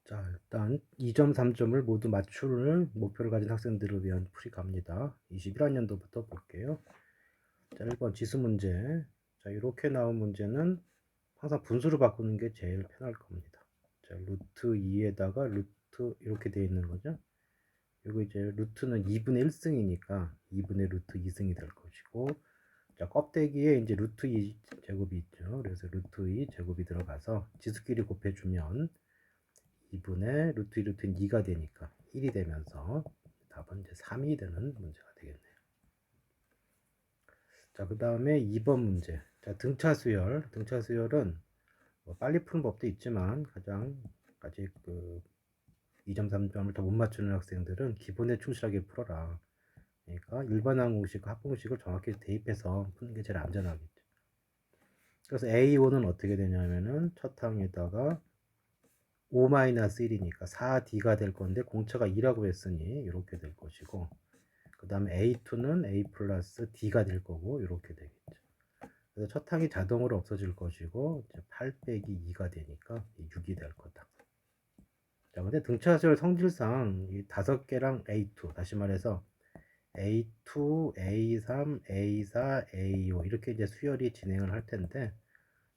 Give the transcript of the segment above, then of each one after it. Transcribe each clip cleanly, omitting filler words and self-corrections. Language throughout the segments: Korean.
자, 일단 2점, 3점을 모두 맞추는 목표를 가진 학생들을 위한 풀이 갑니다. 21학년도부터 볼게요. 자, 1번 지수 문제. 자, 이렇게 나온 문제는 항상 분수로 바꾸는 게 제일 편할 겁니다. 자, 루트 2에다가 루트 이렇게 되어 있는 거죠. 그리고 이제 루트는 2분의 1승이니까 2분의 루트 2승이 될 것이고, 자, 껍데기에 이제 루트 2 제곱이 있죠. 그래서 루트 2 제곱이 들어가서 지수끼리 곱해주면 2분의 루트 2 루트 2가 되니까 1이 되면서 답은 이제 3이 되는 문제가 되겠네요. 자, 그 다음에 2번 문제. 자, 등차 수열. 등차 수열은 뭐 빨리 푸는 법도 있지만 가장 아직 2점, 3점을 더 못 맞추는 학생들은 기본에 충실하게 풀어라. 그러니까 일반 항공식과 합공식을 정확히 대입해서 푸는 게 제일 안전하겠죠. 그래서 A5는 어떻게 되냐면은 첫 항에다가 5-1이니까 4D가 될 건데 공차가 2라고 했으니 이렇게 될 것이고, 그 다음에 A2는 A 플러스 D가 될 거고 이렇게 되겠죠. 그래서 첫 항이 자동으로 없어질 것이고 8 빼기 2가 되니까 6이 될 거다. 자, 근데 등차수열 성질상 이 5개랑 A2, 다시 말해서 A2, A3, A4, A5 이렇게 이제 수열이 진행을 할 텐데,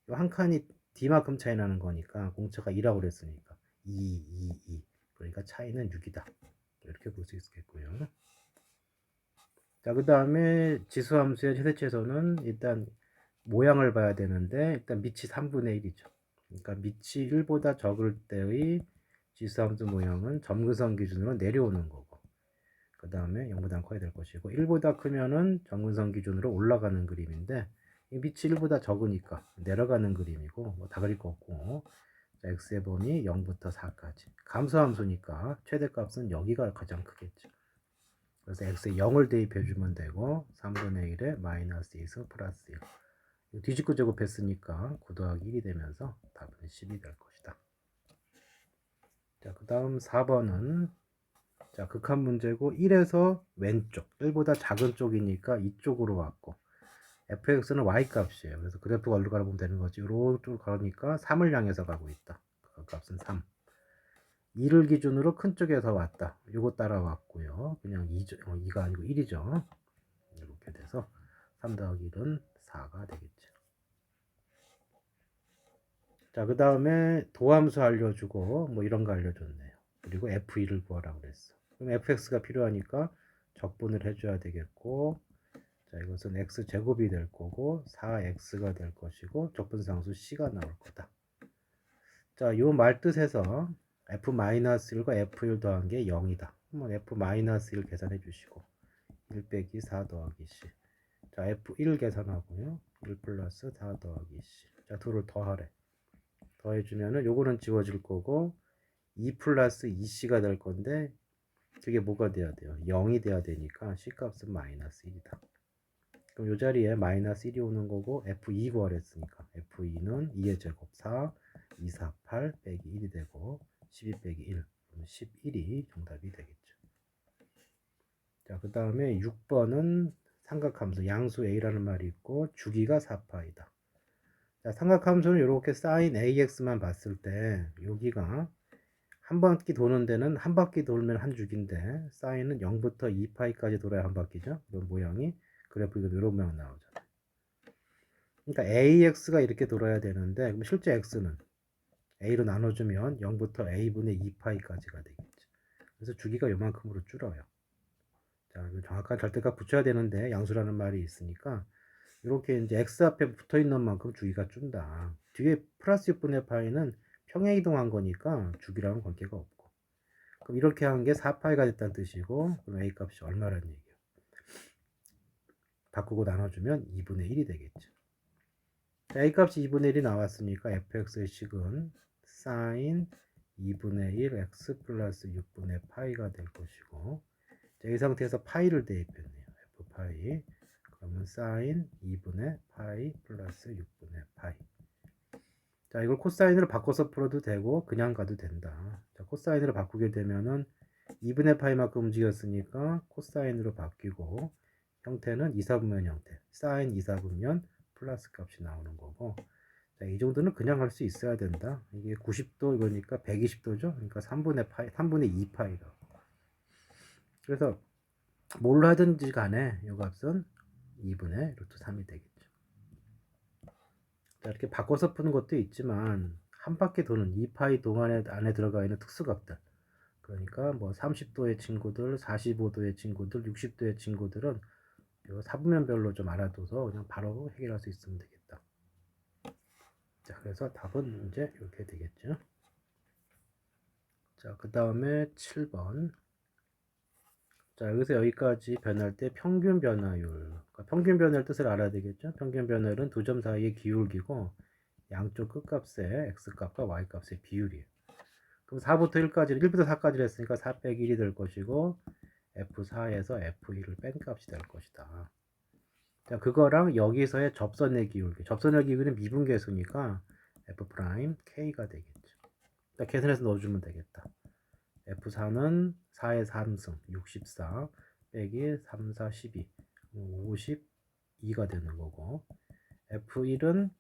한 칸이 D만큼 차이 나는 거니까 공차가 2라고 그랬으니까 2. 그러니까 차이는 6이다. 이렇게 볼 수 있겠고요. 자, 그 다음에 지수함수의 최대치에서는 일단 모양을 봐야 되는데, 일단 밑이 3분의 1이죠. 그러니까 밑이 1보다 적을 때의 지수함수 모양은 점근선 기준으로 내려오는 거고, 그 다음에 0보다 커야 될 것이고, 1보다 크면은 점근선 기준으로 올라가는 그림인데, 이 밑이 1보다 적으니까 내려가는 그림이고, 뭐 다 그릴 거 없고, 자, x의 범위 0부터 4까지. 감소함수니까 최대값은 여기가 가장 크겠죠. 그래서 x에 0을 대입해 주면 되고, 3분의 1에 마이너스 2승 플러스 1. 뒤집고 제곱했으니까 9 더하기 1이 되면서 답은 10이 될 것이다. 자, 그 다음 4번은 자, 극한 문제고, 1에서 왼쪽 1보다 작은 쪽이니까 이쪽으로 왔고, fx는 y 값이에요. 그래서 그래프가 어디로 가보면 되는 거지. 이쪽으로 가니까 3을 향해서 가고 있다. 그 값은 3. 2를 기준으로 큰 쪽에서 왔다. 요거 따라왔고요. 그냥 2가 아니고 1이죠. 이렇게 돼서 3 더하기 1은 4가 되겠죠. 자, 그 다음에 도함수 알려주고 뭐 이런 거 알려줬네요. 그리고 f2를 구하라고 그랬어. 그럼 fx가 필요하니까 적분을 해줘야 되겠고, 자, 이것은 x제곱이 될 거고 4x가 될 것이고 적분상수 c가 나올 거다. 자, 요 말뜻에서 f-1과 f1 더한 게 0이다. 한번 f-1 계산해 주시고 1 빼기 4 더하기 c. 자, f1 계산하고요. 1 플러스 4 더하기 c. 자, 둘을 더하래. 더해주면은 요거는 지워질 거고 2 플러스 2c가 될 건데, 그게 뭐가 돼야 돼요? 0이 돼야 되니까 c 값은 마이너스 1이다. 그럼 요 자리에 마이너스 1이 오는 거고 f2 구하랬으니까 f2는 2의 제곱 4, 2, 4, 8 빼기 1이 되고 12 빼기 1, 그럼 11이 정답이 되겠죠. 자, 그 다음에 6번은 삼각함수 양수 a라는 말이 있고 주기가 4파이다. 자, 삼각함수는 이렇게 sin ax만 봤을 때 여기가 한 바퀴 도는 데는 한 바퀴 돌면 한 주기인데 사인은 0부터 2파이까지 돌아야 한 바퀴죠. 이런 모양이 그래프가 이런 모양 나오잖아요. 그러니까 AX가 이렇게 돌아야 되는데, 그럼 실제 X는 A로 나눠주면 0부터 A분의 2파이까지가 되겠죠. 그래서 주기가 요만큼으로 줄어요. 자, 정확한 절대값 붙여야 되는데 양수라는 말이 있으니까 이렇게 이제 X 앞에 붙어 있는 만큼 주기가 준다. 뒤에 플러스 6분의 파이는 평행 이동한 거니까 주기랑은 관계가 없고. 그럼 이렇게 한 게 4파이가 됐다는 뜻이고, 그럼 A 값이 얼마라는 얘기예요. 바꾸고 나눠주면 2분의 1이 되겠죠. A값이 2분의 1이 나왔으니까 fx의 식은 sin 2분의 1 x 플러스 6분의 파이가 될 것이고, 이 상태에서 파이를 대입했네요. f파이. 그러면 sin 2분의 파이 플러스 6분의 파이. 자, 이걸 코사인으로 바꿔서 풀어도 되고 그냥 가도 된다. 자, 코사인으로 바꾸게 되면은 2분의 파이만큼 움직였으니까 코사인으로 바뀌고, 형태는 2사분면 형태. 사인 2사분면 플러스 값이 나오는 거고, 자, 이 정도는 그냥 할 수 있어야 된다. 이게 90도 이거니까 120도죠. 그러니까 3분의 2 파이가. 그래서 뭘로 하든지 간에 이 값은 2분의 루트 3이 되겠죠. 자, 이렇게 바꿔서 푸는 것도 있지만 한 바퀴 도는 2파이 동안에 안에 들어가 있는 특수값들. 그러니까 뭐 30도의 친구들, 45도의 친구들, 60도의 친구들은 이 사분면별로 좀 알아둬서 그냥 바로 해결할 수 있으면 되겠다. 자, 그래서 답은 이제 이렇게 되겠죠. 자, 그 다음에 7번. 자, 여기서 여기까지 변할 때 평균 변화율. 그러니까 평균 변화율 뜻을 알아야 되겠죠. 평균 변화율은 두 점 사이의 기울기고 양쪽 끝값의 x값과 y값의 비율이에요. 그럼 4부터 1까지, 1부터 4까지 했으니까 4 빼기 1이 될 것이고 F4에서 F1을 뺀 값이 될 것이다. 자, 그거랑 여기서의 접선의 기울기. 접선의 기울기는 미분계수니까 F'K가 되겠죠. 자, 계산해서 넣어주면 되겠다. F4는 4의 3승 64 빼기 3, 4, 12 52가 되는 거고 F1은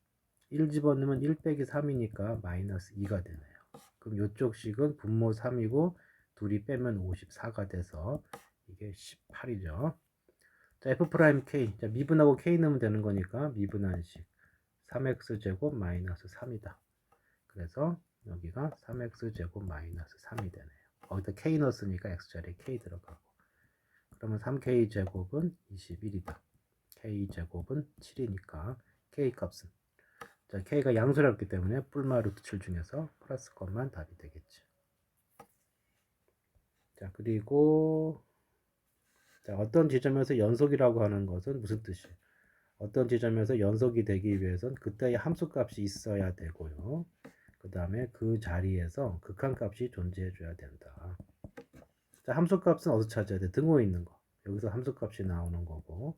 1 집어넣으면 1 빼기 3이니까 마이너스 2가 되네요. 그럼 이쪽 식은 분모 3이고 둘이 빼면 54가 돼서 이게 18이죠. 자, F'K. 자, 미분하고 K 넣으면 되는 거니까 미분한식 3x제곱 마이너스 3이다. 그래서 여기가 3x제곱 마이너스 3이 되네요. 거기다 K 넣었으니까 x자리에 K 들어가고. 그러면 3K제곱은 21이다. K제곱은 7이니까 K 값은. 자, K가 양수였기 때문에 뿔마 루트 7 중에서 플러스 것만 답이 되겠지. 자, 그리고 자, 어떤 지점에서 연속이라고 하는 것은 무슨 뜻이에요? 어떤 지점에서 연속이 되기 위해선 그때의 함수값이 있어야 되고요. 그 다음에 그 자리에서 극한값이 존재해 줘야 된다. 자, 함수값은 어디서 찾아야 돼? 등호에 있는 거. 여기서 함수값이 나오는 거고.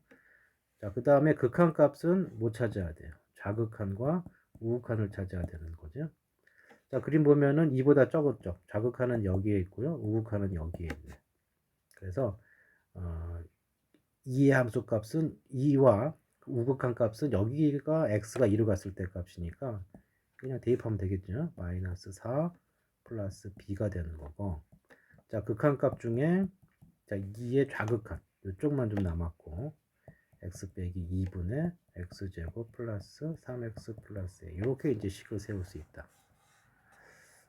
자, 그 다음에 극한값은 못 찾아야 돼요. 좌극한과 우극한을 찾아야 되는 거죠. 자, 그림 보면은 2보다 적었죠. 좌극한은 여기에 있고요. 우극한은 여기에 있네. 그래서 2의 함수값은 2와 우극한 값은 여기가 x가 2로 갔을 때 값이니까 그냥 대입하면 되겠죠. 마이너스 4 플러스 b가 되는 거고. 자, 극한값 중에 자, 2의 좌극한 이쪽만 좀 남았고 x 빼기 2분의 x제곱 플러스 3x 플러스 이렇게 이제 식을 세울 수 있다.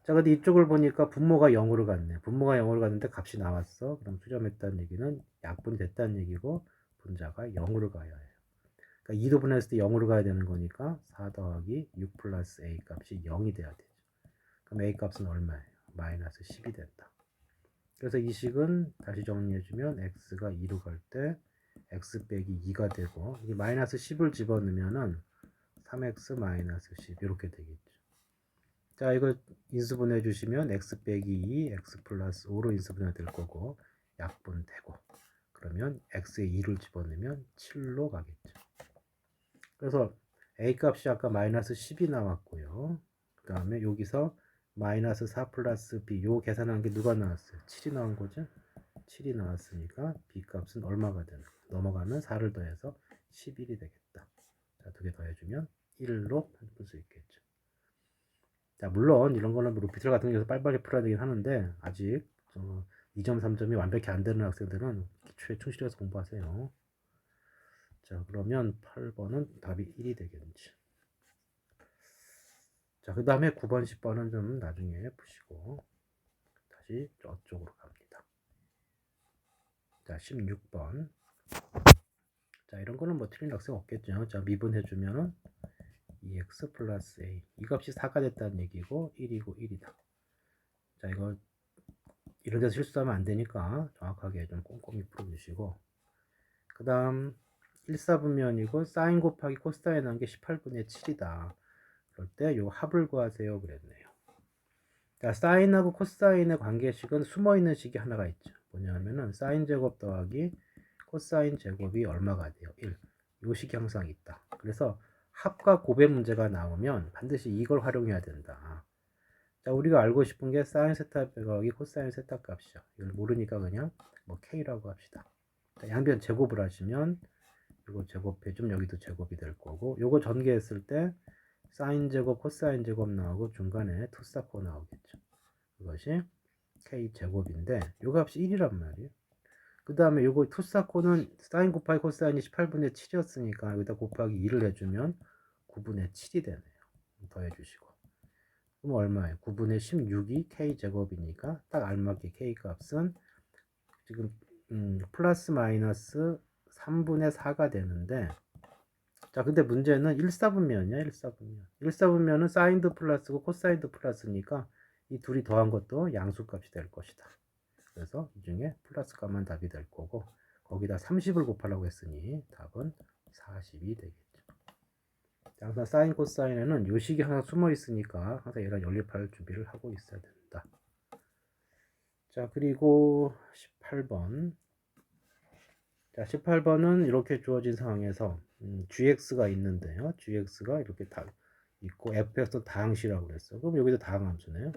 자, 근데 이쪽을 보니까 분모가 0으로 갔네. 분모가 0으로 갔는데 값이 나왔어. 그럼 수렴했다는 얘기는 약분이 됐다는 얘기고 분자가 0으로 가야 해요. 그러니까 2도 분했을 때 0으로 가야 되는 거니까 4 더하기 6 플러스 a 값이 0이 돼야 되죠. 그럼 a 값은 얼마예요? 마이너스 10이 된다. 그래서 이 식은 다시 정리해주면 x가 2로 갈 때 x 빼기 2가 되고 이게 마이너스 10을 집어넣으면은 3x 마이너스 10 이렇게 되겠죠. 자, 이거 인수분해 주시면 x 빼기 2, x 플러스 5로 인수분해 될 거고 약분되고 그러면 x에 2를 집어넣으면 7로 가겠죠. 그래서 a 값이 아까 마이너스 10이 나왔고요. 그 다음에 여기서 마이너스 4 플러스 b 요 계산한 게 누가 나왔어요? 7이 나온 거죠. 7이 나왔으니까 b 값은 얼마가 되는 거예요? 넘어가면 4를 더해서 11이 되겠다. 자, 두 개 더해주면 1로 풀 수 있겠죠. 자, 물론 이런 거는 루피틀 같은 경우에서 빨리빨리 풀어야 되긴 하는데 아직 2점, 3점이 완벽히 안 되는 학생들은 기초에 충실해서 공부하세요. 자, 그러면 8번은 답이 1이 되겠지. 자, 그 다음에 9번, 10번은 좀 나중에 푸시고 다시 저쪽으로 갑니다. 자, 16번. 자, 이런 거는 뭐 틀린 학생 없겠죠. 자, 미분해주면은 2x 플러스 a. 이 값이 4가 됐다는 얘기고 1이고 1이다. 자, 이거 이런 데서 실수하면 안 되니까 정확하게 좀 꼼꼼히 풀어주시고 그 다음 1사분면이고 사인 곱하기 코사인 한 게 18분의 7이다. 그럴 때 요 합을 구하세요 그랬네요. 자, 사인하고 코사인의 관계식은 숨어있는 식이 하나가 있죠. 뭐냐면은 사인 제곱 더하기 코사인 제곱이 얼마가 돼요? 1. 요 식이 항상 있다. 그래서 합과 곱의 문제가 나오면 반드시 이걸 활용해야 된다. 자, 우리가 알고 싶은 게 사인 세타 더하기 코사인 세타 값이죠. 이걸 모르니까 그냥 뭐 k라고 합시다. 자, 양변 제곱을 하시면 이거 제곱해주면 여기도 제곱이 될 거고 요거 전개했을 때 사인 제곱, 코사인 제곱 나오고 중간에 투사코 나오겠죠. 그것이 k 제곱인데 요 값이 1이란 말이에요. 그 다음에 요거 투사코는 사인 곱하기 코사인이 18분의 7이었으니까 여기다 곱하기 2를 해주면 9분의 7이 되네요. 더해주시고. 그럼 얼마예요? 9분의 16이 k 제곱이니까 딱 알맞게 k 값은 지금 플러스 마이너스 3분의 4가 되는데, 자 근데 문제는 1사분면이야. 1사분면은 사인도 플러스고 코사인도 플러스니까 이 둘이 더한 것도 양수값이 될 것이다. 그래서 이 중에 플러스 값만 답이 될 거고, 거기다 30을 곱하려고 했으니 답은 40이 되겠죠. 항상 사인 코사인에는 요식이 항상 숨어 있으니까 항상 얘가 연립할 준비를 하고 있어야 된다. 자 그리고 18번. 자 18번은 이렇게 주어진 상황에서 gx가 있는데요. gx가 이렇게 다 있고 fx도 다항시라고 그랬어. 그럼 여기도 다항함수네요.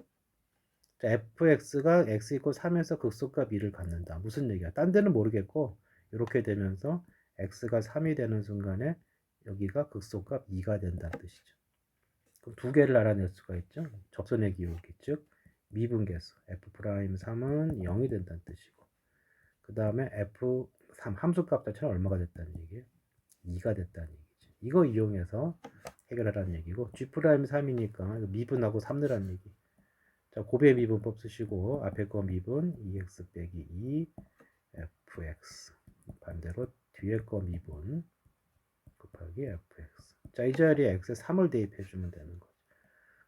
자, fx가 x 이퀄 3에서 극소값 2를 갖는다. 무슨 얘기야? 딴 데는 모르겠고 이렇게 되면서 x가 3이 되는 순간에 여기가 극소값 2가 된다는 뜻이죠. 그럼 두 개를 알아낼 수가 있죠. 접선의 기울기, 즉 미분계수 f'3은 0이 된다는 뜻이고, 그 다음에 f3 함수값 자체는 얼마가 됐다는 얘기예요? 2가 됐다는 얘기지. 이거 이용해서 해결하라는 얘기고, g'3이니까 미분하고 3 넣으라는 얘기. 자, 곱의 미분법 쓰시고 앞에 거 미분 2x 빼기 2 fx, 반대로 뒤에 거 미분 곱하기 fx. 자, 이 자리에 x에 3을 대입해 주면 되는 거죠.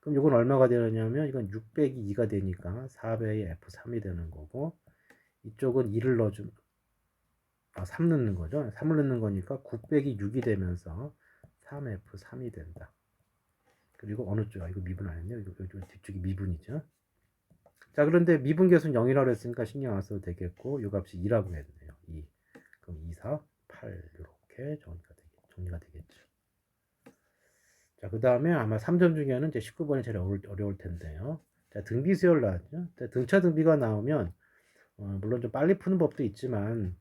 그럼 이건 얼마가 되느냐면 이건 6 빼기 2가 되니까 4배의 f3이 되는 거고, 이쪽은 2를 넣어주면 3 넣는 거죠. 3을 넣는 거니까 9 빼기 6이 되면서 3f3이 된다. 그리고 어느 쪽? 이거 미분 안 했네요. 이거 뒤쪽이 미분이죠. 자, 그런데 미분계수는 0이라고 했으니까 신경 안 써도 되겠고, 이 값이 2라고 했네요. 2. 그럼 2, 4, 8 이렇게 정리가 되겠죠. 자, 그 다음에 아마 3점 중에는 이제 19번이 제일 어려울 텐데요. 자, 등비수열 나왔죠. 자, 등차 등비가 나오면 물론 좀 빨리 푸는 법도 있지만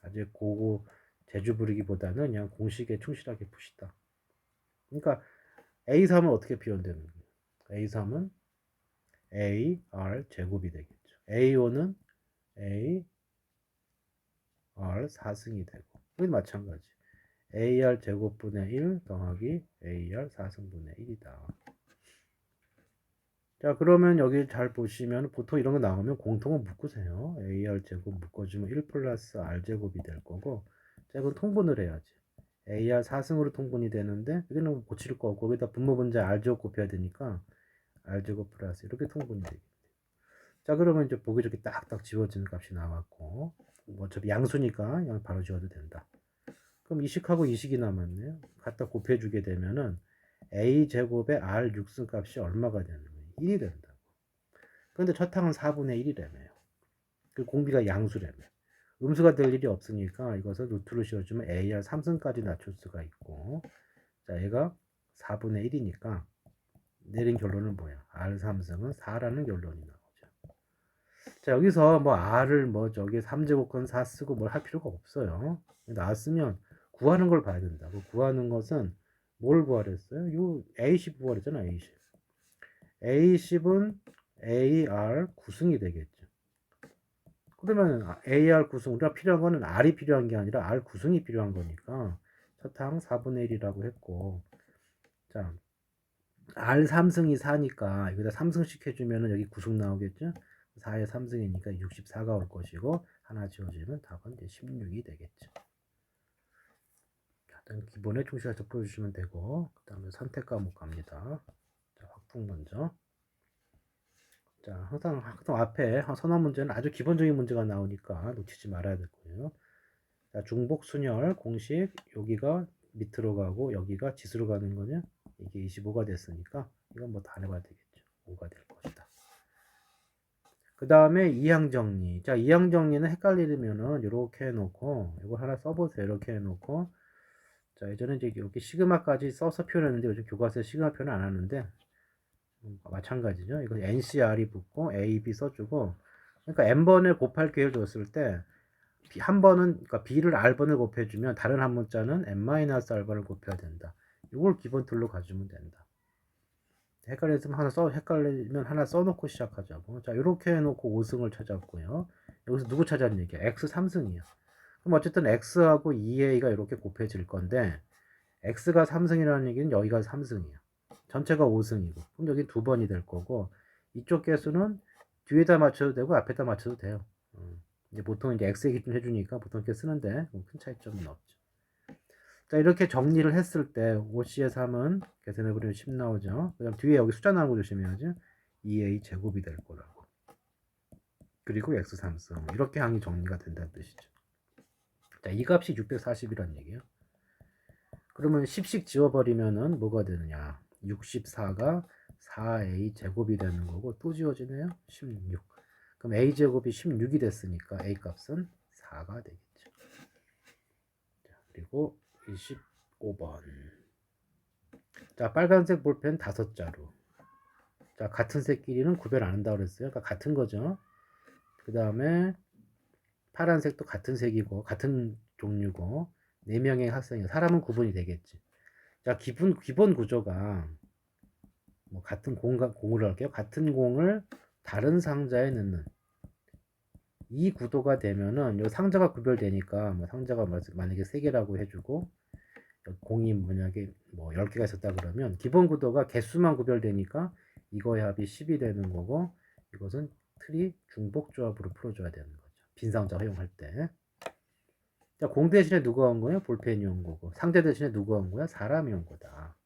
아직 고고 재주 부리기보다는 그냥 공식에 충실하게 푸시다. 그러니까 A3은 어떻게 표현되는 거예요? A3은 AR 제곱이 되겠죠. A5는 AR 4승이 되고, 이건 마찬가지. AR 제곱분의 1 더하기 AR 4승분의 1이다. 자, 그러면 여기 잘 보시면 보통 이런 거 나오면 공통은 묶으세요. AR 제곱 묶어주면 1 플러스 R 제곱이 될 거고, 자, 이건 통분을 해야지. AR 4승으로 통분이 되는데, 여기는 고칠 거고, 거기다 분모분자 R 제곱 곱해야 되니까, R 제곱 플러스 이렇게 통분이 되겠네요. 자, 그러면 이제 보기 좋게 딱딱 지워지는 값이 나왔고, 뭐 어차피 양수니까 그냥 바로 지워도 된다. 그럼 이식하고 이식이 남았네요. 갖다 곱해주게 되면은 a 제곱의 r 6승 값이 얼마가 되는 거예요? 1이 된다고. 그런데 첫 항은 4분의 1이라며요. 그 공비가 양수라며. 음수가 될 일이 없으니까 이것을 루트로 씌워주면 AR 3승까지 낮출 수가 있고, 자, 얘가 4분의 1이니까 내린 결론은 뭐야? R 3승은 4라는 결론이 나오죠. 자, 여기서 뭐 R을 뭐 저기 3제곱건 4 쓰고 뭘 할 필요가 없어요. 나왔으면 구하는 걸 봐야 된다. 구하는 것은 뭘 구하랬어요? 요 A10 구하랬잖아, A10. A10은 AR 9승이 되겠죠. 그러면 AR 9승, 우리가 필요한 거는 R이 필요한 게 아니라 R 9승이 필요한 거니까 첫항 4분의 1이라고 했고, 자, R 3승이 4니까 여기다 3승씩 해주면 여기 9승 나오겠죠? 4에 3승이니까 64가 올 것이고, 하나 지워지면 답은 이제 16이 되겠죠. 일단 기본에 충실해서 풀어주시면 되고, 그 다음에 선택 과목 갑니다. 자, 확통 먼저. 자, 항상 앞에 선언 문제는 아주 기본적인 문제가 나오니까 놓치지 말아야 될 거예요. 자, 중복 순열 공식, 여기가 밑으로 가고 여기가 지수로 가는 거냐? 이게 25가 됐으니까 이건 뭐 다 해봐야 되겠죠. 5가 될 것이다. 그 다음에 이항 정리. 자, 이항 정리는 헷갈리면은 이렇게 해놓고 이거 하나 써보세요. 이렇게 해놓고, 자, 예전에 이제 이렇게 시그마까지 써서 표현했는데 요즘 교과서에 시그마 표현 안 하는데 마찬가지죠. 이거 NCR이 붙고 A, B 써주고, 그러니까 n번을 곱할 기회를 줬을 때 한 번은, 그러니까 B를 R번을 곱해주면 다른 한 문자는 n-R번을 곱해야 된다. 이걸 기본 툴로 가지면 된다. 헷갈리면 하나 써놓고 시작하자고. 자, 이렇게 해놓고 5승을 찾았고요. 여기서 누구 찾았는 얘기야? X 3승이야. 그럼 어쨌든 X하고 2A가 이렇게 곱해질 건데, X가 3승이라는 얘기는 여기가 3승이야. 전체가 5승이고. 그럼 여기 두 번이 될 거고, 이쪽 개수는 뒤에다 맞춰도 되고, 앞에다 맞춰도 돼요. 이제 보통 이제 X의 기준 해주니까 보통 이렇게 쓰는데, 큰 차이점은 없죠. 자, 이렇게 정리를 했을 때 5C의 3은 계산해보면 10 나오죠. 그 다음 뒤에 여기 숫자 나오는 거 조심해야지. 2A 제곱이 될 거라고. 그리고 X 3승. 이렇게 항이 정리가 된다는 뜻이죠. 자, 이 값이 640이란 얘기예요. 그러면 10씩 지워버리면은 뭐가 되느냐. 64가 4A 제곱이 되는 거고 또 지워지네요. 16. 그럼 A 제곱이 16이 됐으니까 A 값은 4가 되겠죠. 자, 그리고 25번. 자, 빨간색 볼펜 5자루. 자, 같은 색끼리는 구별 안 한다고 그랬어요. 그러니까 같은 거죠. 그 다음에 파란색도 같은 색이고 같은 종류고 4명의 학생이 사람은 구분이 되겠지. 자, 기본 구조가 뭐 같은 공으로 할게요. 같은 공을 다른 상자에 넣는 이 구도가 되면은 요 상자가 구별되니까 뭐 상자가 만약에 3개라고 해주고 공이 만약에 뭐 10개가 있었다 그러면 기본 구도가 개수만 구별되니까 이거의 합이 10이 되는 거고 이것은 틀이 중복 조합으로 풀어줘야 되는 거죠. 빈 상자 활용할 때. 자, 공 대신에 누가 온 거예요? 볼펜이 온 거고. 상자 대신에 누가 온 거야? 사람이 온 거다.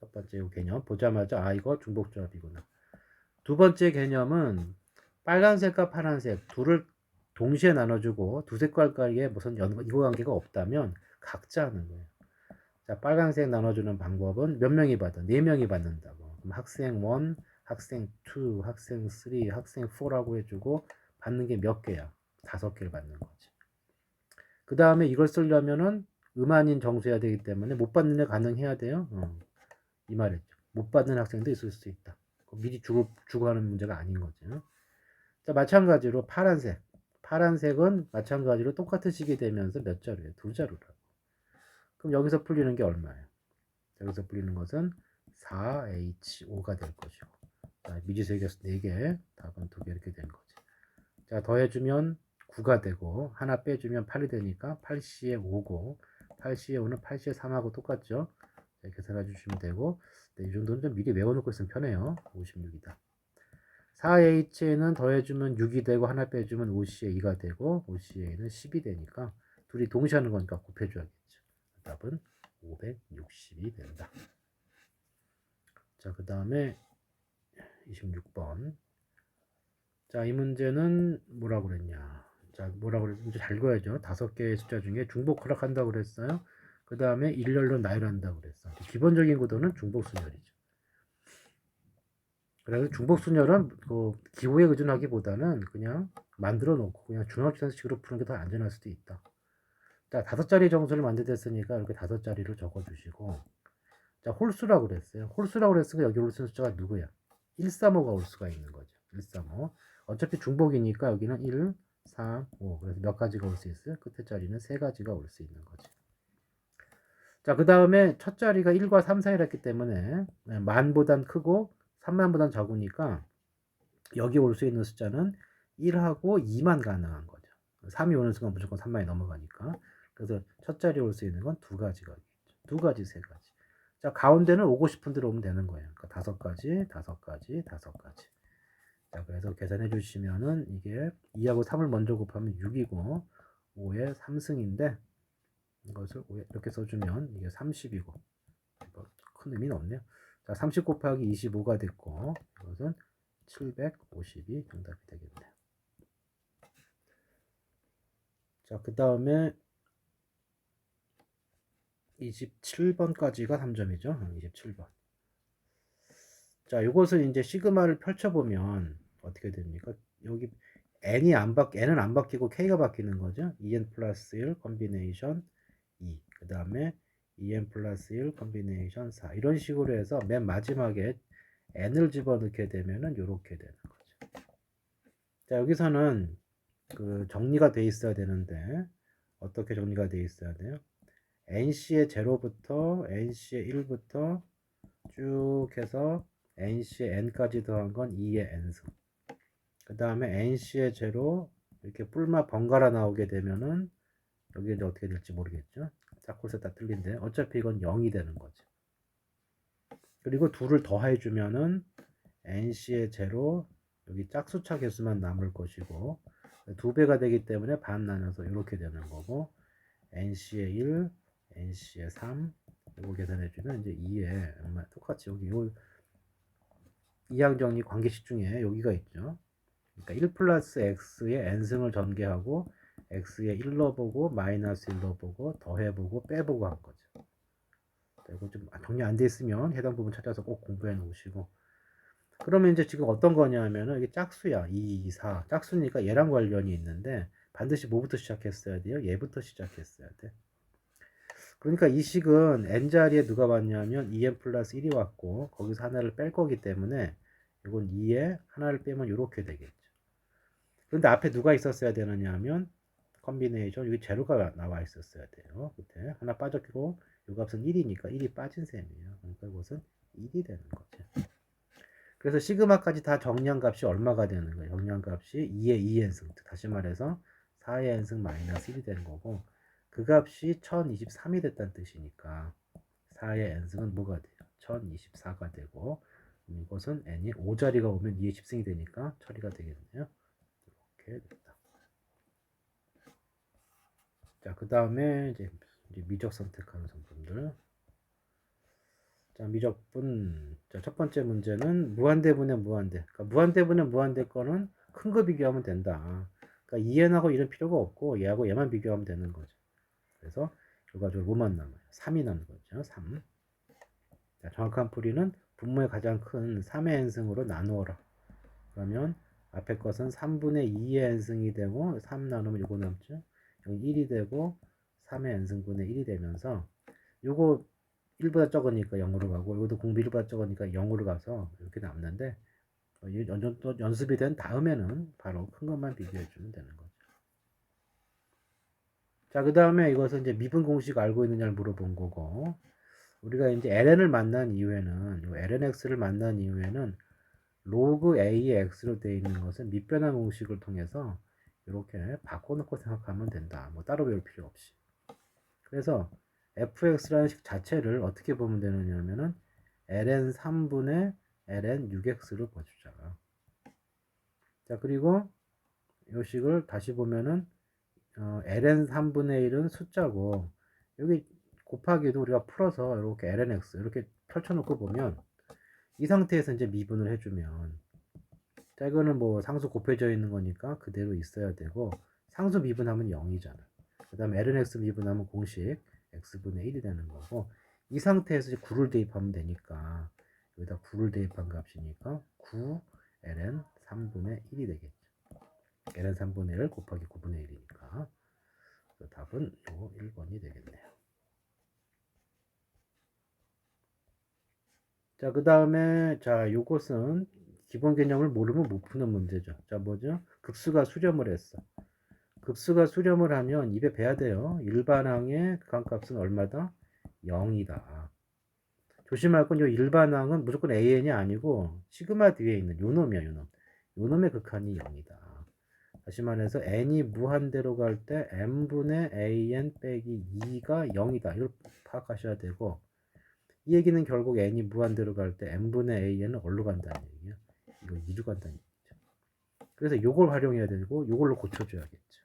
첫 번째 개념 보자마자 아 이거 중복 조합이구나. 두 번째 개념은 빨간색과 파란색 둘을 동시에 나눠주고 두 색깔까지의 무슨 이거관계가 없다면 각자 하는 거예요. 자, 빨간색 나눠주는 방법은 몇 명이 받아? 4명이 받는다고. 그럼 학생 1, 학생 2, 학생 3, 학생 4라고 해주고 받는 게 몇 개야? 5개를 받는 거지. 그 다음에 이걸 쓰려면은 음한인 정수해야 되기 때문에 못 받는 애 가능해야 돼요. 이 말이죠. 못 받는 학생도 있을 수 있다. 미리 주고 하는 문제가 아닌 거죠. 자, 마찬가지로 파란색. 파란색은 마찬가지로 똑같은 식이 되면서 몇 자루예요? 2자루라고. 그럼 여기서 풀리는 게 얼마예요? 여기서 풀리는 것은 4H5가 될 것이고. 자, 미지색에서 4개, 답은 2개 이렇게 된 거지. 자, 더해주면 9가 되고, 하나 빼주면 8이 되니까 8C에 5고, 8C에 5는 8C에 3하고 똑같죠? 자, 계산해 주시면 되고, 네, 이 정도는 좀 미리 외워놓고 있으면 편해요. 56이다. 4H에는 더해주면 6이 되고, 하나 빼주면 5C에 2가 되고, 5C에는 10이 되니까, 둘이 동시에 하는 거니까 곱해줘야겠죠. 답은 560이 된다. 자, 그 다음에 26번. 자, 이 문제는 뭐라고 그랬냐. 자, 뭐라고 그랬냐. 문제 잘 읽어야죠. 5개의 숫자 중에 중복 허락한다고 그랬어요. 그 다음에 일렬로 나열한다고 그랬어. 기본적인 구도는 중복순열이죠. 그래서 중복순열은 그 기호에 의존하기보다는 그냥 만들어 놓고 그냥 중학생식으로 푸는 게 더 안전할 수도 있다. 자, 5자리 정수를 만들었으니까 이렇게 5자리를 적어주시고, 자, 홀수라고 그랬어요. 홀수라고 그랬으니까 여기 올 수 있는 숫자가 누구야? 135가 올 수가 있는 거죠. 135. 어차피 중복이니까 여기는 1, 3, 5. 그래서 몇 가지가 올 수 있어요? 끝에 자리는 3가지가 올 수 있는 거죠. 자, 그 다음에 첫 자리가 1과 3 사이를 했기 때문에 만보단 크고 3만보단 적으니까 여기 올 수 있는 숫자는 1하고 2만 가능한 거죠. 3이 오는 순간 무조건 3만이 넘어가니까. 그래서 첫 자리에 올 수 있는 건 2가지가 있겠죠. 2가지, 3가지. 자, 가운데는 오고 싶은 대로 오면 되는 거예요. 그러니까 5가지, 5가지, 5가지. 자, 그래서 계산해 주시면은 이게 2하고 3을 먼저 곱하면 6이고 5의 3승인데 이것을 이렇게 써주면 이게 30이고 큰 의미는 없네요. 자, 30 곱하기 25가 됐고 이것은 750이 정답이 되겠네요. 자, 그 다음에 27번까지가 3점이죠. 27번. 자, 이것을 이제 시그마를 펼쳐보면 어떻게 됩니까? 여기 n은 안 바뀌고 k가 바뀌는 거죠. 2n 플러스 1 컨비네이션 2. 그 다음에 2n 플러스 1 컨비네이션 4. 이런 식으로 해서 맨 마지막에 n을 집어넣게 되면은 이렇게 되는 거죠. 자, 여기서는 그 정리가 돼 있어야 되는데 어떻게 정리가 돼 있어야 돼요? NC의 0부터 NC의 1부터 쭉 해서 NC의 n까지 더한 건 2의 n승. 그 다음에 NC의 제로 이렇게 뿔마 번갈아 나오게 되면은 여기 이제 어떻게 될지 모르겠죠. 짝꿍셋 다 틀린데 어차피 이건 0이 되는 거죠. 그리고 둘을 더해주면은 NC의 제로 여기 짝수차 개수만 남을 것이고 2배가 되기 때문에 반 나눠서 이렇게 되는 거고 NC의 1, NC의 3 이거 계산해주면 이제 2에 똑같이 여기 요 이항정리 관계식 중에 여기가 있죠. 그러니까 1 플러스 x의 n승을 전개하고 x의 1로 보고 마이너스 1로 보고 더해보고 빼보고 한 거죠. 이거 좀 정리 안 돼 있으면 해당 부분 찾아서 꼭 공부해 놓으시고 그러면 이제 지금 어떤 거냐면은 이게 짝수야 2, 4 짝수니까 얘랑 관련이 있는데 반드시 뭐부터 시작했어야 돼요? 얘부터 시작했어야 돼. 그러니까 이 식은 n자리에 누가 왔냐면 2n 플러스 1이 왔고 거기서 하나를 뺄 거기 때문에 이건 2에 하나를 빼면 이렇게 되겠죠. 그런데 앞에 누가 있었어야 되느냐 하면 컨비네이션 여기 제로가 나와 있었어야 돼요. 끝에 하나 빠졌고 이 값은 1이니까 1이 빠진 셈이에요. 그러니까 이것은 1이 되는 거죠. 그래서 시그마까지 다 정량값이 얼마가 되는 거예요? 정량값이 2의 2n승 다시 말해서 4의 n승 마이너스 1이 되는 거고 그 값이 1023이 됐다는 뜻이니까 4의 n승은 뭐가 돼요? 1024가 되고 이것은 n이 5자리가 오면 2의 10승이 되니까 처리가 되겠네요. 이렇게 됐다. 자, 그 다음에 이제 미적 선택하는 성분들. 자, 미적분. 자, 첫 번째 문제는 무한대분의 무한대. 그러니까 무한대분의 무한대 거는 큰 거 비교하면 된다. 그러니까 2n하고 1은 필요가 없고 얘하고 얘만 비교하면 되는 거죠. 그래서 결과적으로 뭐만 남아요? 3이 남는 거죠. 3. 자, 정확한 풀이는 분모의 가장 큰 3의 n승으로 나누어라. 그러면 앞에 것은 3분의 2의 n승이 되고 3 나누면 이거 남죠. 여기 1이 되고 3의 n승분의 1이 되면서 요거 1보다 적으니까 0으로 가고 이것도 공비 1보다 적으니까 0으로 가서 이렇게 남는데 연습이 된 다음에는 바로 큰 것만 비교해 주면 되는 거죠. 자, 그 다음에 이것은 이제 미분 공식 알고 있느냐를 물어본 거고 우리가 이제 ln을 만난 이후에는 lnx를 만난 이후에는 로그 a의 x로 되어 있는 것은 밑변환 공식을 통해서 이렇게 바꿔놓고 생각하면 된다. 뭐 따로 배울 필요 없이. 그래서 fx라는 식 자체를 어떻게 보면 되느냐면은 ln 3분의 ln 6x로 봐주자. 자, 그리고 이 식을 다시 보면은 ln 3분의 1은 숫자고 여기 곱하기도 우리가 풀어서 이렇게 lnx 이렇게 펼쳐놓고 보면 이 상태에서 이제 미분을 해주면 자, 이거는 뭐 상수 곱해져 있는 거니까 그대로 있어야 되고 상수 미분하면 0이잖아. 그 다음에 lnx 미분하면 공식 x분의 1이 되는 거고 이 상태에서 이제 9를 대입하면 되니까 여기다 9를 대입한 값이니까 9 ln 3분의 1이 되겠죠. ln 3분의 1 곱하기 9분의 1이니까 답은 요 1번이 되겠네요. 자, 그 다음에 자 요것은 기본 개념을 모르면 못 푸는 문제죠. 자, 뭐죠? 급수가 수렴을 했어. 급수가 수렴을 하면 입에 배야 돼요. 일반항의 극한값은 얼마다? 0이다. 조심할 건 이 일반항은 무조건 AN이 아니고 시그마 뒤에 있는 요 놈이야, 요 놈. 요 놈의 극한이 0이다. 다시 말해서 n이 무한대로 갈 때 n분의 an 빼기 2가 0이다. 이걸 파악하셔야 되고 이 얘기는 결국 n이 무한대로 갈 때 n분의 an은 어디로 간다는 얘기야? 이거 2로 간다는 얘기죠. 그래서 요걸 활용해야 되고 요걸로 고쳐줘야겠죠.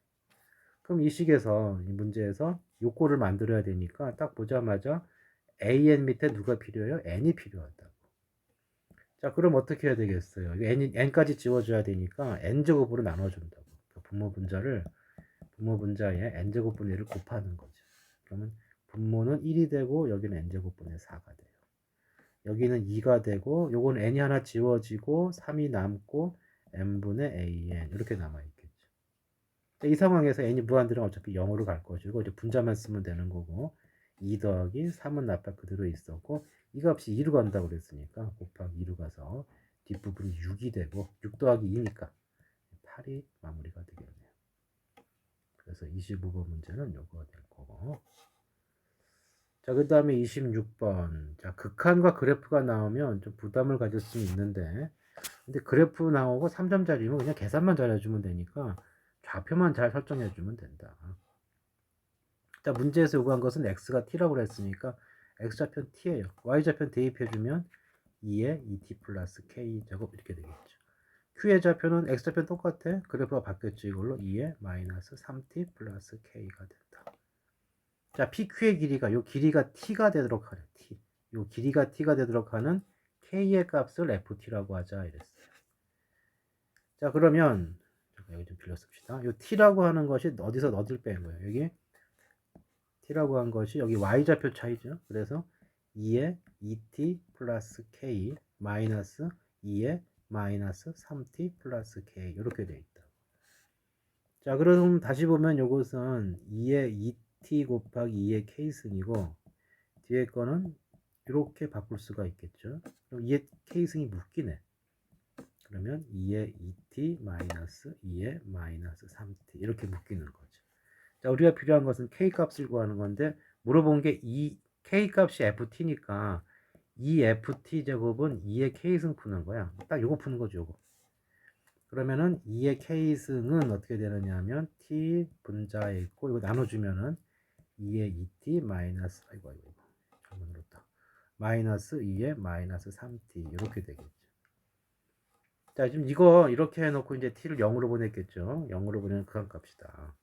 그럼 이 식에서 이 문제에서 요거를 만들어야 되니까 딱 보자마자 an 밑에 누가 필요해요? n이 필요하다. 자, 그럼 어떻게 해야 되겠어요? n까지 지워줘야 되니까 n제곱으로 나눠준다고. 분모 분자에 n제곱분의 1을 곱하는 거죠. 그러면 분모는 1이 되고 여기는 n제곱분의 4가 돼요. 여기는 2가 되고 요건 n이 하나 지워지고 3이 남고 n분의 an 이렇게 남아있겠죠. 이 상황에서 n이 무한대로 어차피 0으로 갈 것이고 이제 분자만 쓰면 되는 거고 2 더하기 3은 아까 그대로 있었고 이 값이 2로 간다고 그랬으니까 곱하기 2로 가서 뒷부분이 6이 되고 6 더하기 2니까 8이 마무리가 되겠네요. 그래서 25번 문제는 요거가 될 거고 자, 그 다음에 26번. 자, 극한과 그래프가 나오면 좀 부담을 가질 수 있는데, 근데 그래프 나오고 3점짜리면 그냥 계산만 잘해주면 되니까 좌표만 잘 설정해주면 된다. 자, 문제에서 요구한 것은 x가 t라고 그랬으니까 x좌표는 t예요. y좌표는 대입해주면 2에 2t 플러스 k 제곱 이렇게 되겠죠. q의 좌표는 x좌표는 똑같아. 그래프가 바뀌었죠. 이걸로 2에 마이너스 3t 플러스 k가 된다. 자, PQ의 길이가 요 길이가 t가 되도록 하래. t. 요 길이가 t가 되도록 하는 k의 값을 ft라고 하자 이랬어요. 자, 그러면 잠깐 여기 좀 빌려 씁시다. 요 t라고 하는 것이 어디서 어딜 뺀 거예요? 여기 t라고 한 것이 여기 y좌표 차이죠. 그래서 2에 2t 플러스 k 마이너스 2에 마이너스 3t 플러스 k 이렇게 돼 있다. 자, 그럼 다시 보면 요것은 2에 2t 곱하기 2의 k승이고 뒤에 거는 이렇게 바꿀 수가 있겠죠. 그럼 2의 k승이 묶이네. 그러면 2의 2t 마이너스 2의 마이너스 3t 이렇게 묶이는 거죠. 자, 우리가 필요한 것은 k 값을 구하는 건데 물어본 게 이 k 값이 ft니까 이 ft 제곱은 2의 k승 푸는 거야. 딱 요거 푸는 거죠, 요거. 그러면은 2의 k승은 어떻게 되느냐 하면 t 분자에 있고 이거 나눠주면은 2의 2t 마이너스 아이고 잘못 눌렀다. 마이너스 2의 마이너스 3t 이렇게 되겠죠. 자, 지금 이거 이렇게 해놓고 이제 t를 0으로 보냈겠죠. 0으로 보내는 극한값이다.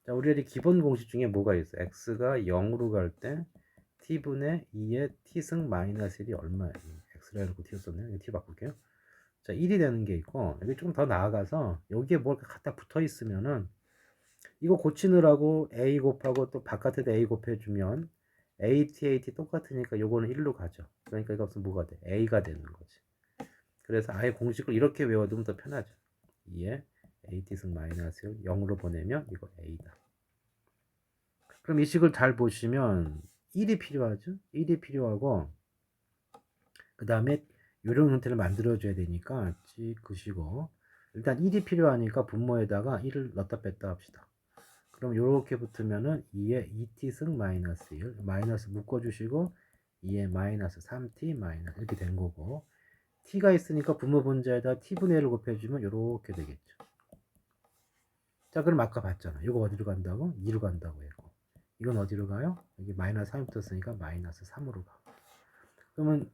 자, 우리의 기본 공식 중에 뭐가 있어? x가 0으로 갈 때 t분의 2의 t승 마이너스 1이 얼마예요? x라 해놓고 t 썼네요. t 바꿀게요. 자, 1이 되는 게 있고 여기 조금 더 나아가서 여기에 뭘 갖다 붙어 있으면은 이거 고치느라고 a 곱하고 또 바깥에다 a 곱해주면 AT 똑같으니까 요거는 1로 가죠. 그러니까 이거 없으면 뭐가 돼? a가 되는 거지. 그래서 아예 공식을 이렇게 외워두면 더 편하죠. 2에 AT승 마이너스 1 0으로 보내면 이거 a다. 그럼 이 식을 잘 보시면 1이 필요하죠. 1이 필요하고 그 다음에 이런 형태를 만들어줘야 되니까 찍으시고 일단 1이 필요하니까 분모에다가 1을 넣었다 뺐다 합시다. 그럼 이렇게 붙으면은 2에 2t승 마이너스 1 마이너스 묶어주시고 2에 마이너스 3t 마이너스 이렇게 된 거고 t가 있으니까 분모 분자에다 t분의 1을 곱해주면 이렇게 되겠죠. 자, 그럼 아까 봤잖아. 이거 어디로 간다고? 2로 간다고 했고 이건 어디로 가요? 여기 마이너스 3이 붙었으니까 마이너스 3으로 가. 그러면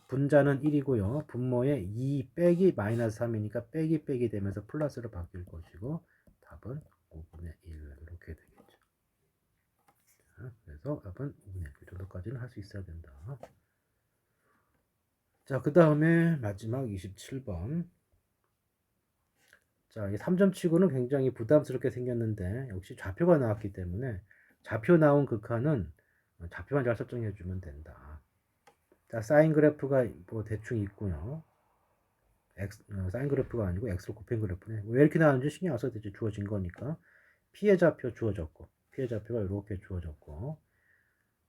분자는 1이고요. 분모에 2 빼기 마이너스 3이니까 빼기 빼기 되면서 플러스로 바뀔 것이고 답은 5분의 1 이렇게 되겠죠. 자, 그래서 답은 5분의 1 정도까지는 할 수 있어야 된다. 자, 그 다음에 마지막 27번. 자, 이 3점 치고는 굉장히 부담스럽게 생겼는데 역시 좌표가 나왔기 때문에 좌표 나온 극한은 좌표만 잘 설정해 주면 된다. 자, 사인 그래프가 뭐 대충 있고요. 사인 그래프가 아니고 x로 곱한 그래프네. 왜 이렇게 나왔는지 신경 안 써도 되지. 주어진 거니까. p의 좌표 주어졌고 p의 좌표가 이렇게 주어졌고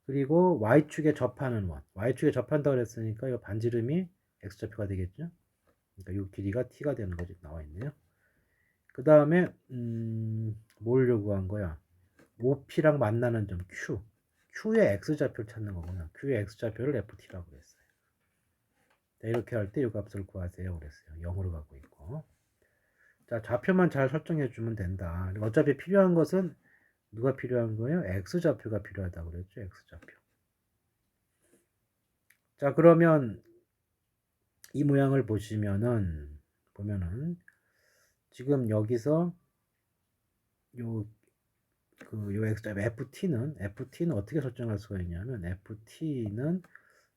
그리고 y축에 접하는 원 y축에 접한다고 그랬으니까 이 반지름이 x좌표가 되겠죠. 그러니까 이 길이가 t가 되는 거지. 나와 있네요. 그 다음에 뭘 요구한 거야? OP랑 만나는 점 Q Q의 x좌표를 찾는 거구나. Q의 x좌표를 ft라고 그랬어요. 이렇게 할 때 이 값을 구하세요 그랬어요. 0으로 가고 있고 자, 좌표만 잘 설정해 주면 된다. 어차피 필요한 것은 누가 필요한 거예요? x좌표가 필요하다고 그랬죠. x좌표. 자, 그러면 이 모양을 보면은 지금 여기서 요 x좌표 ft는 어떻게 설정할 수가 있냐면 ft는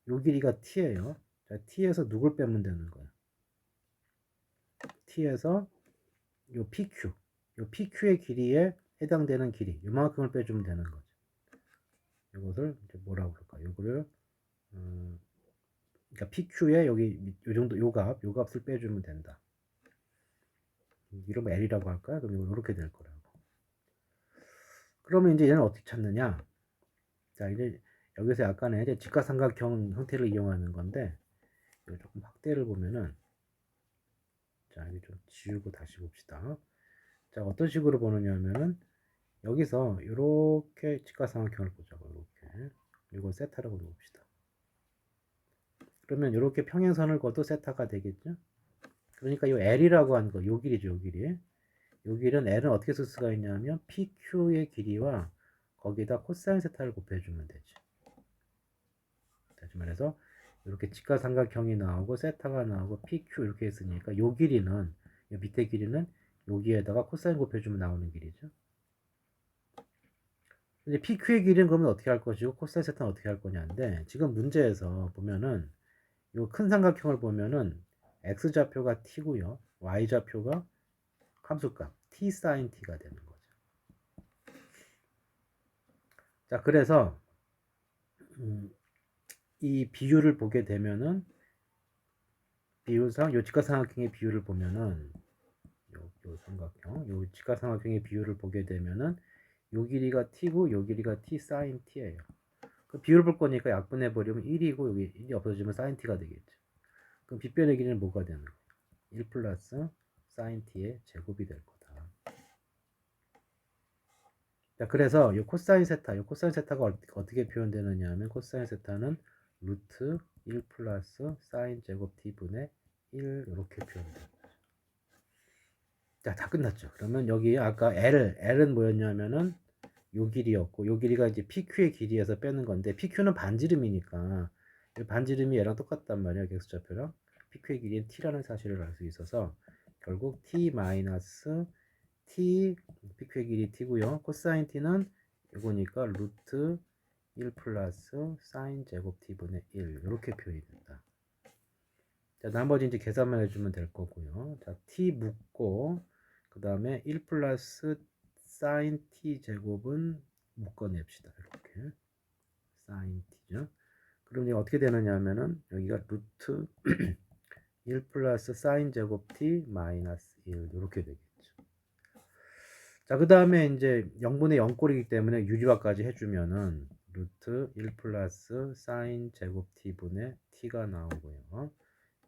요 길이가 t예요. 자, t에서 누굴 빼면 되는 거예요? t에서 요 PQ의 길이에 해당되는 길이 요만큼을 빼주면 되는 거죠. 이것을 이제 뭐라고 그럴까? 요거를 그러니까 PQ에 여기 요 정도 요 값을 빼주면 된다. 이러면 L이라고 할까요? 그럼 이렇게 될 거라고. 그러면 이제 얘는 어떻게 찾느냐? 자, 이제 여기서 약간의 이제 직각삼각형 형태를 이용하는 건데 조금 확대를 보면은 자, 이게 좀 지우고 다시 봅시다. 자, 어떤 식으로 보느냐 하면은 여기서 이렇게 직각삼각형을 보자고. 이렇게. 이걸 세타라고 봅시다. 그러면 이렇게 평행선을 그어도 세타가 되겠죠? 그러니까 이 L이라고 하는 거, 요 길이죠, 요 길이. 요 길은 L은 어떻게 쓸 수가 있냐면 PQ의 길이와 거기다 코사인 세타를 곱해주면 되지. 다시 말해서 이렇게 직각삼각형이 나오고 세타가 나오고 PQ 이렇게 했으니까 요 길이는, 요 밑에 길이는 여기에다가 코사인 곱해주면 나오는 길이죠. 이제 PQ의 길이는 그러면 어떻게 할 것이고 코사인 세타는 어떻게 할 거냐인데, 지금 문제에서 보면은 요 큰 삼각형을 보면은 x좌표가 t고요, y좌표가 함수값 t sin t가 되는 거죠. 자, 그래서 이 비율을 보게 되면은, 비율상 요 직각삼각형의 비율을 보면은 요 삼각형, 요 직각삼각형의 비율을 보게 되면은 요 길이가 t고 요 길이가 t sin t예요. 그 비율을 볼 거니까 약분해 버리면 1이고 여기 1이 없어지면 sin t가 되겠죠. 그럼 빗변의 길이는 뭐가 되는 거예요? 1 플러스 sin t의 제곱이 될 거다. 자, 그래서 요 코사인 세타, 요 코사인 세타가 어떻게 표현되느냐 하면 코사인 세타는 루트 1 플러스 sin 제곱 t분의 1 이렇게 표현돼요. 자, 다 끝났죠. 그러면 여기 아까 L은 뭐였냐면은 요 길이였고, 요 길이가 이제 PQ의 길이에서 빼는 건데, PQ는 반지름이니까 반지름이 얘랑 똑같단 말이야, 객수좌표랑. PQ의 길이는 T라는 사실을 알 수 있어서 결국 T 마이너스 T, PQ의 길이 T고요. 코사인 T는 이거니까 루트 1 플러스 사인 제곱 T분의 1 이렇게 표현이 된다. 자, 나머지 이제 계산만 해주면 될 거고요. 자, T 묶고 그 다음에 1 플러스 사인 T 제곱은 묶어냅시다. 이렇게 사인 T죠. 그럼 이게 어떻게 되느냐 하면은 여기가 루트 1 플러스 사인 제곱 T 마이너스 1 이렇게 되겠죠. 자, 그 다음에 이제 0분의 0꼴이기 때문에 유리화까지 해주면은 루트 1 플러스 사인 제곱 T분의 T가 나오고요.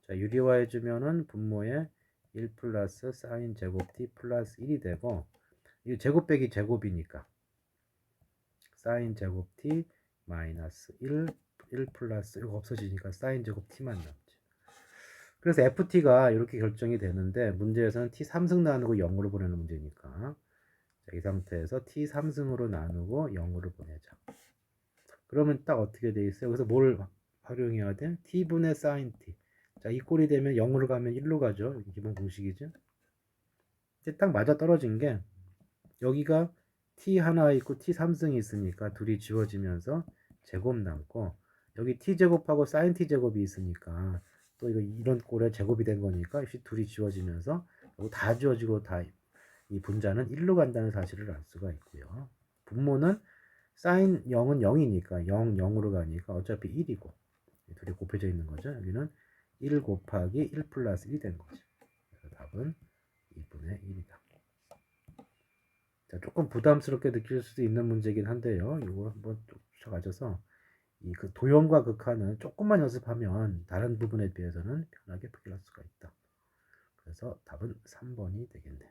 자, 유리화 해주면은 분모에 1 플러스 사인 제곱 T 플러스 1이 되고, 이 제곱 빼기 제곱이니까 사인 제곱 T 마이너스 1 플러스 이거 없어지니까 사인 제곱 T만 남지. 그래서 FT가 이렇게 결정이 되는데, 문제에서는 T 3승 나누고 0으로 보내는 문제니까, 자, 이 상태에서 T 3승으로 나누고 0으로 보내자. 그러면 딱 어떻게 돼 있어요? 그래서 뭘 활용해야 돼? T분의 사인 T. 자, 이 꼴이 되면 0으로 가면 1로 가죠. 이게 기본 공식이죠. 이제 딱 맞아 떨어진 게, 여기가 t 하나 있고 t 3승이 있으니까 둘이 지워지면서 제곱 남고, 여기 t 제곱하고 sin t 제곱이 있으니까 또 이거 이런 꼴에 제곱이 된 거니까 둘이 지워지면서 다 지워지고 다 이 분자는 1로 간다는 사실을 알 수가 있고요. 분모는 sin 0은 0이니까 0, 0으로 가니까 어차피 1이고 둘이 곱해져 있는 거죠. 여기는 1 곱하기 1 플러스 1이 된 거죠. 그래서 답은 2분의 1이다. 자, 조금 부담스럽게 느낄 수도 있는 문제긴 한데요. 이거 한번 쫓아가셔서 이 그 도형과 극한은 조금만 연습하면 다른 부분에 비해서는 편하게 풀이할 수가 있다. 그래서 답은 3번이 되겠네요.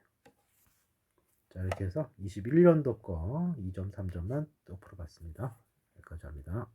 자, 이렇게 해서 21년도 거 2점, 3점만 또 풀어봤습니다. 여기까지 합니다.